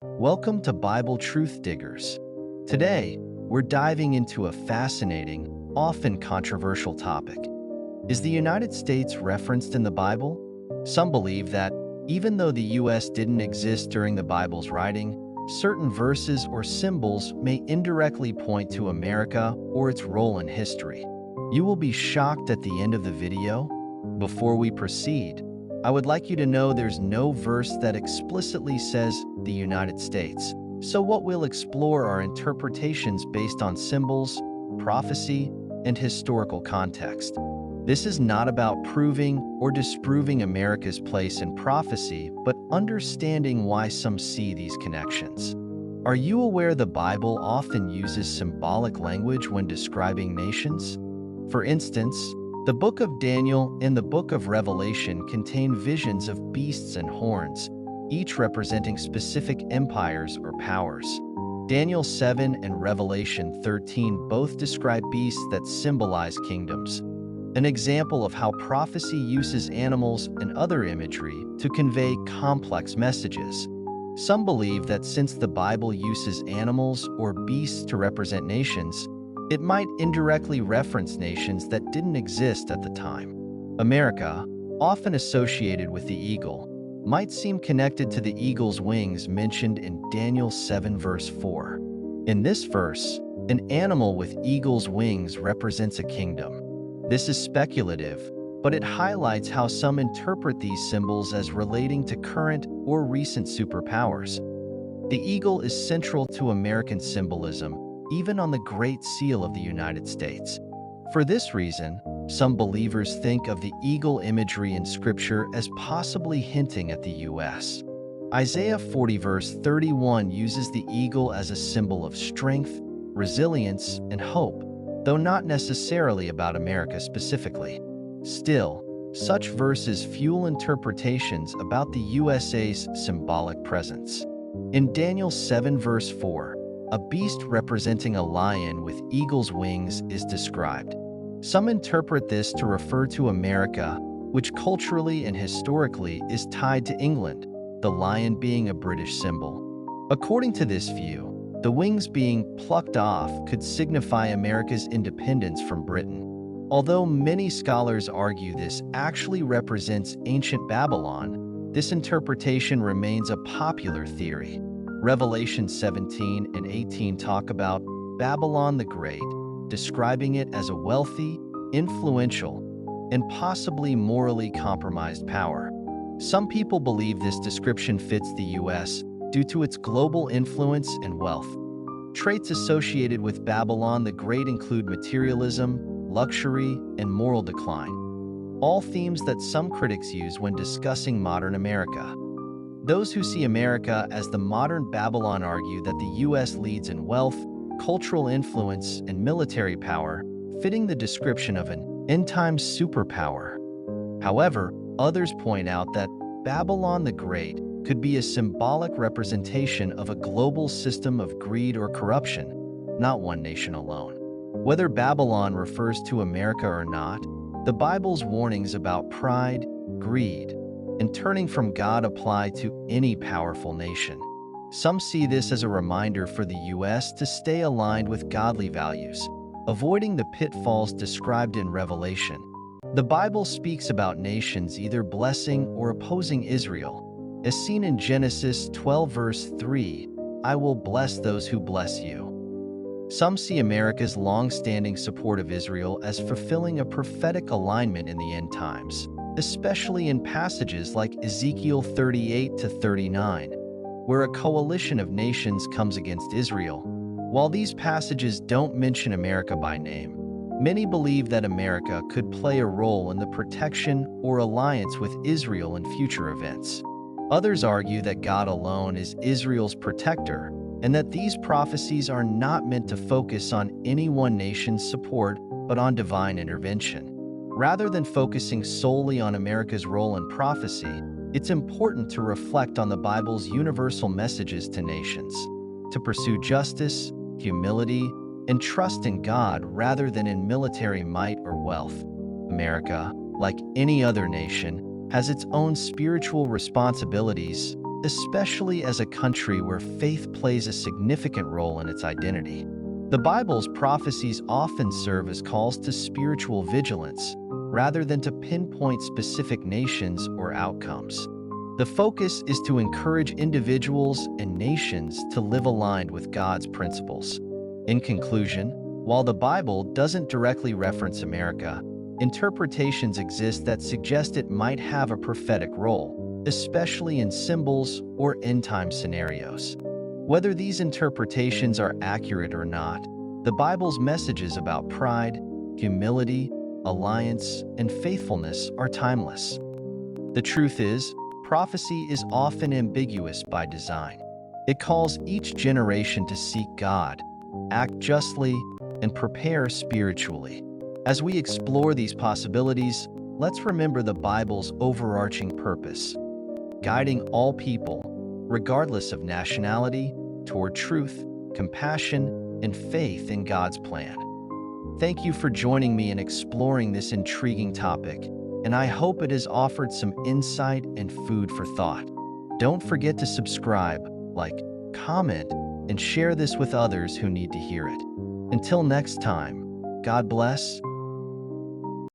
Welcome to Bible Truth Diggers. Today, we're diving into a fascinating, often controversial topic. Is the United States referenced in the Bible? Some believe that, even though the U.S. didn't exist during the Bible's writing, certain verses or symbols may indirectly point to America or its role in history. You will be shocked at the end of the video. Before we proceed, I would like you to know there's no verse that explicitly says the United States. So what we'll explore are interpretations based on symbols, prophecy, and historical context. This is not about proving or disproving America's place in prophecy, but understanding why some see these connections. Are you aware the Bible often uses symbolic language when describing nations? For instance, the book of Daniel and the book of Revelation contain visions of beasts and horns, each representing specific empires or powers. Daniel 7 and Revelation 13 both describe beasts that symbolize kingdoms. An example of how prophecy uses animals and other imagery to convey complex messages. Some believe that since the Bible uses animals or beasts to represent nations, it might indirectly reference nations that didn't exist at the time. America, often associated with the eagle, might seem connected to the eagle's wings mentioned in Daniel 7 verse 4. In this verse, an animal with eagle's wings represents a kingdom. This is speculative, but it highlights how some interpret these symbols as relating to current or recent superpowers. The eagle is central to American symbolism, even on the Great Seal of the United States. For this reason, some believers think of the eagle imagery in Scripture as possibly hinting at the U.S. Isaiah 40 verse 31 uses the eagle as a symbol of strength, resilience, and hope, though not necessarily about America specifically. Still, such verses fuel interpretations about the USA's symbolic presence. In Daniel 7 verse 4, a beast representing a lion with eagle's wings is described. Some interpret this to refer to America, which culturally and historically is tied to England, the lion being a British symbol. According to this view, the wings being plucked off could signify America's independence from Britain. Although many scholars argue this actually represents ancient Babylon, this interpretation remains a popular theory. Revelation 17 and 18 talk about Babylon the Great, describing it as a wealthy, influential, and possibly morally compromised power. Some people believe this description fits the U.S. due to its global influence and wealth. Traits associated with Babylon the Great include materialism, luxury, and moral decline, all themes that some critics use when discussing modern America. Those who see America as the modern Babylon argue that the U.S. leads in wealth, cultural influence, and military power, fitting the description of an end-time superpower. However, others point out that Babylon the Great could be a symbolic representation of a global system of greed or corruption, not one nation alone. Whether Babylon refers to America or not, the Bible's warnings about pride, greed, and turning from God apply to any powerful nation. Some see this as a reminder for the U.S. to stay aligned with godly values, avoiding the pitfalls described in Revelation. The Bible speaks about nations either blessing or opposing Israel, as seen in Genesis 12 verse 3, "I will bless those who bless you." Some see America's long-standing support of Israel as fulfilling a prophetic alignment in the end times, especially in passages like Ezekiel 38 to 39, where a coalition of nations comes against Israel. While these passages don't mention America by name, many believe that America could play a role in the protection or alliance with Israel in future events. Others argue that God alone is Israel's protector, and that these prophecies are not meant to focus on any one nation's support, but on divine intervention. Rather than focusing solely on America's role in prophecy, it's important to reflect on the Bible's universal messages to nations, to pursue justice, humility, and trust in God rather than in military might or wealth. America, like any other nation, has its own spiritual responsibilities, especially as a country where faith plays a significant role in its identity. The Bible's prophecies often serve as calls to spiritual vigilance, rather than to pinpoint specific nations or outcomes. The focus is to encourage individuals and nations to live aligned with God's principles. In conclusion, while the Bible doesn't directly reference America, interpretations exist that suggest it might have a prophetic role, especially in symbols or end-time scenarios. Whether these interpretations are accurate or not, the Bible's messages about pride, humility, alliance, and faithfulness are timeless. The truth is, prophecy is often ambiguous by design. It calls each generation to seek God, act justly, and prepare spiritually. As we explore these possibilities, let's remember the Bible's overarching purpose: guiding all people, regardless of nationality, toward truth, compassion, and faith in God's plan. Thank you for joining me in exploring this intriguing topic, and I hope it has offered some insight and food for thought. Don't forget to subscribe, like, comment, and share this with others who need to hear it. Until next time, God bless